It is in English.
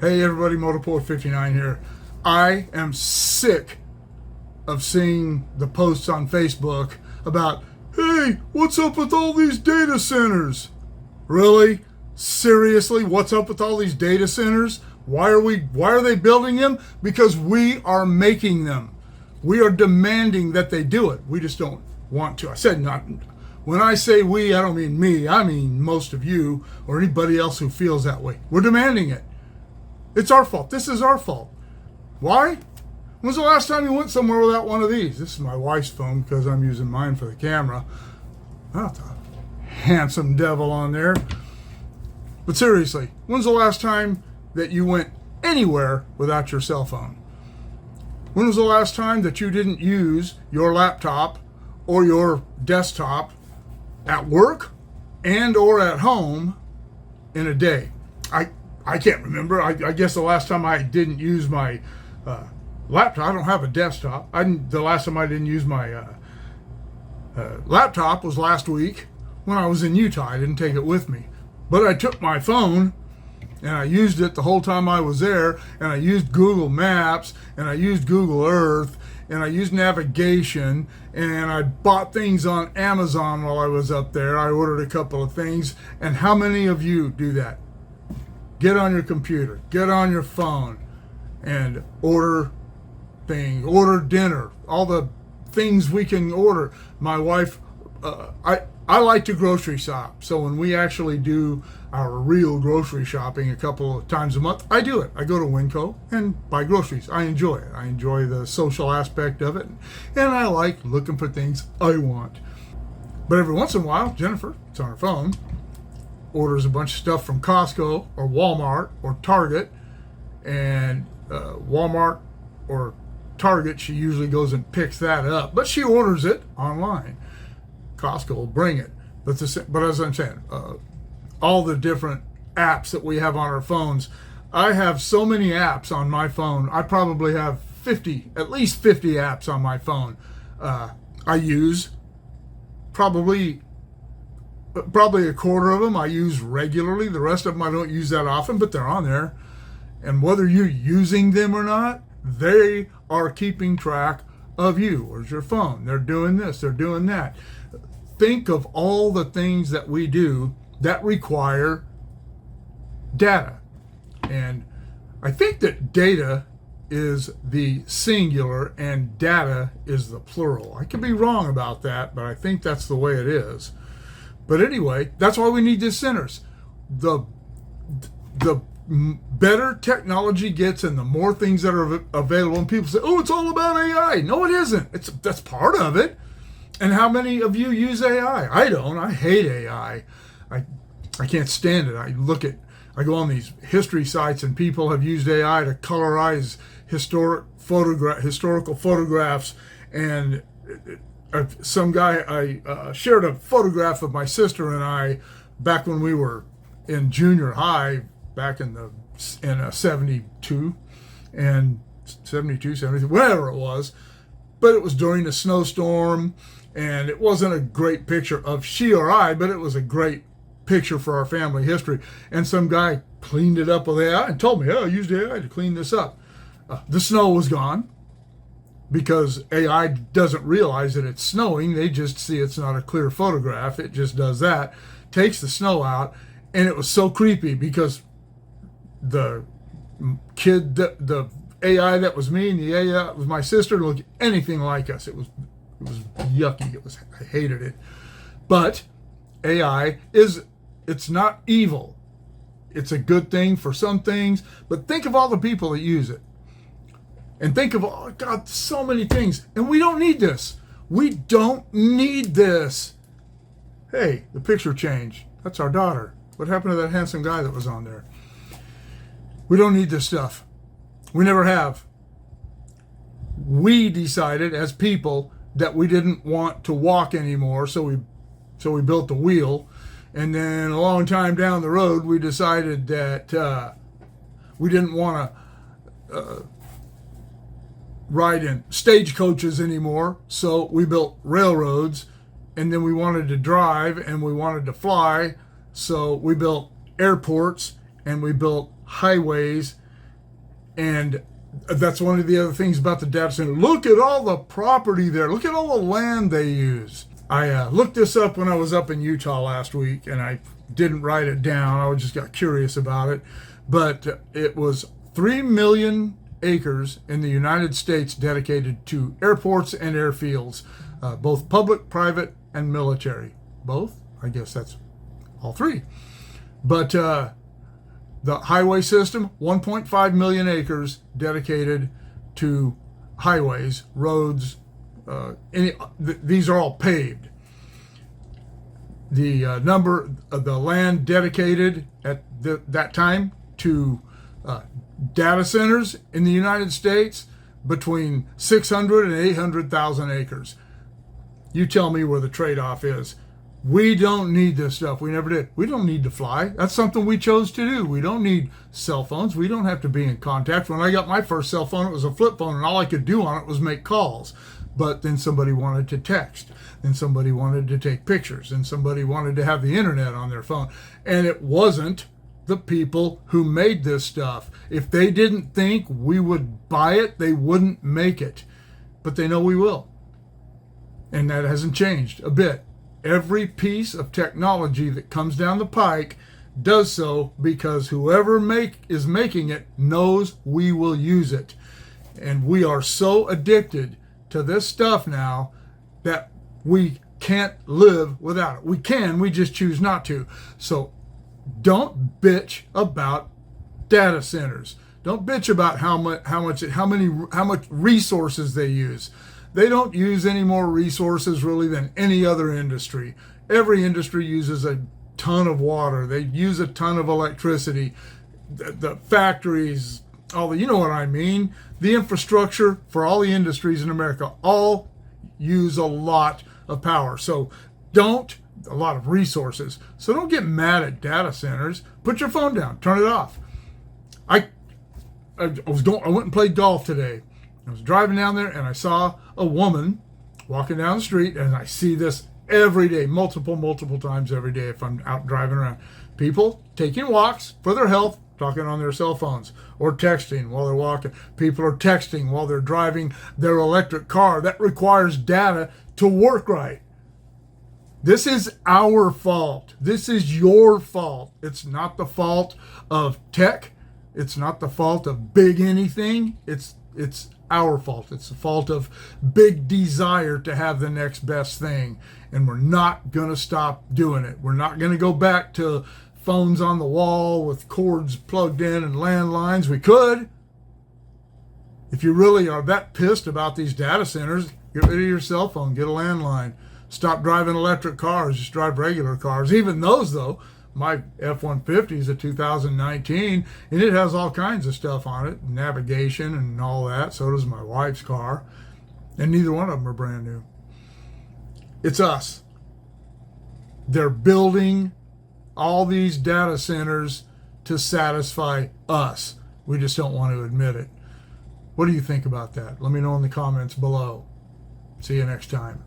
Hey everybody, Motorport59 here. I am sick of seeing the posts on Facebook about, hey, what's up with all these data centers? Really? Seriously? What's up with all these data centers? Why are they building them? Because we are making them. We are demanding that they do it. We just don't want to. I said not. When I say we, I don't mean me. I mean most of you or anybody else who feels that way. We're demanding it. It's our fault. This is our fault. Why? When's the last time you went somewhere without one of these? This is my wife's phone because I'm using mine for the camera. That's a handsome devil on there. But seriously, when's the last time that you went anywhere without your cell phone? When was the last time that you didn't use your laptop or your desktop at work and or at home in a day? I can't remember. I guess the last time I didn't use my laptop, I don't have a desktop. The last time I didn't use my laptop was last week when I was in Utah. I didn't take it with me. But I took my phone and I used it the whole time I was there, and I used Google Maps, and I used Google Earth, and I used navigation, and I bought things on Amazon while I was up there. I ordered a couple of things. And how many of you do that? Get on your computer, get on your phone, and order things, order dinner, all the things we can order. My wife, I like to grocery shop. So when we actually do our real grocery shopping a couple of times a month, I do it. I go to Winco and buy groceries. I enjoy it. I enjoy the social aspect of it. And I like looking for things I want. But every once in a while, Jennifer, it's on her phone, orders a bunch of stuff from Costco or Walmart or Target, and Walmart or Target, she usually goes and picks that up, but she orders it online. Costco will bring it. But as I'm saying, all the different apps that we have on our phones, I have so many apps on my phone. I probably have at least 50 apps on my phone. I use probably a quarter of them I use regularly. The rest of them I don't use that often, but they're on there. And whether you're using them or not, they are keeping track of you. Where's your phone? They're doing this, they're doing that. Think of all the things that we do that require data. And I think that data is the singular and data is the plural. I could be wrong about that, but I think that's the way it is. But anyway, that's why we need these centers. The better technology gets and the more things that are available, and people say, oh, it's all about AI. No, it isn't. That's part of it. And how many of you use AI? I don't. I hate AI. I can't stand it. I go on these history sites and people have used AI to colorize historical photographs, and some guy, I shared a photograph of my sister and I back when we were in junior high, back in 72 and 72, 73, whatever it was. But it was during a snowstorm, and it wasn't a great picture of she or I, but it was a great picture for our family history. And some guy cleaned it up with AI and told me, oh, I used AI to clean this up. The snow was gone, because AI doesn't realize that it's snowing. They just see it's not a clear photograph. It just does that, takes the snow out, and it was so creepy because the AI that was me and the AI that was my sister didn't look anything like us. It was yucky. I hated it. But AI it's not evil. It's a good thing for some things, but think of all the people that use it. And think of, oh God, so many things. And we don't need this. We don't need this. Hey, the picture changed. That's our daughter. What happened to that handsome guy that was on there? We don't need this stuff. We never have. We decided as people that we didn't want to walk anymore, so we built the wheel. And then a long time down the road, we decided that we didn't want to ride in stagecoaches anymore, so we built railroads. And then we wanted to drive and we wanted to fly, so we built airports and we built highways And that's one of the other things about the data center. Look at all the property there. Look at all the land they use. I looked this up when I was up in Utah last week, and I didn't write it down. I just got curious about it. But it was 3 million acres in the United States dedicated to airports and airfields, both public, private, and military. Both? I guess that's all three. But the highway system, 1.5 million acres dedicated to highways, roads. These are all paved. The number of the land dedicated at that time to data centers in the United States, between 600 and 800,000 acres. You tell me where the trade-off is. We don't need this stuff. We never did. We don't need to fly. That's something we chose to do. We don't need cell phones. We don't have to be in contact. When I got my first cell phone, it was a flip phone, and all I could do on it was make calls. But then somebody wanted to text, then somebody wanted to take pictures, and somebody wanted to have the internet on their phone. And it wasn't the people who made this stuff. If they didn't think we would buy it, they wouldn't make it. But they know we will. And that hasn't changed a bit. Every piece of technology that comes down the pike does so because whoever is making it knows we will use it. And we are so addicted to this stuff now that we can't live without it. We can, we just choose not to. So don't bitch about data centers. Don't bitch about how much resources they use. They don't use any more resources really than any other industry. Every industry uses a ton of water. They use a ton of electricity. The factories, you know what I mean. The infrastructure for all the industries in America all use a lot of power. So a lot of resources. So don't get mad at data centers. Put your phone down. Turn it off. I went and played golf today. I was driving down there and I saw a woman walking down the street, and I see this every day, multiple times every day if I'm out driving around. People taking walks for their health, talking on their cell phones or texting while they're walking. People are texting while they're driving their electric car. That requires data to work right. This is our fault. This is your fault. It's not the fault of tech. It's not the fault of big anything. It's our fault. It's the fault of big desire to have the next best thing. And we're not going to stop doing it. We're not going to go back to phones on the wall with cords plugged in and landlines. We could. If you really are that pissed about these data centers, get rid of your cell phone, get a landline. Stop driving electric cars, just drive regular cars. Even those, though, my F-150 is a 2019, and it has all kinds of stuff on it, navigation and all that. So does my wife's car, and neither one of them are brand new. It's us. They're building all these data centers to satisfy us. We just don't want to admit it. What do you think about that? Let me know in the comments below. See you next time.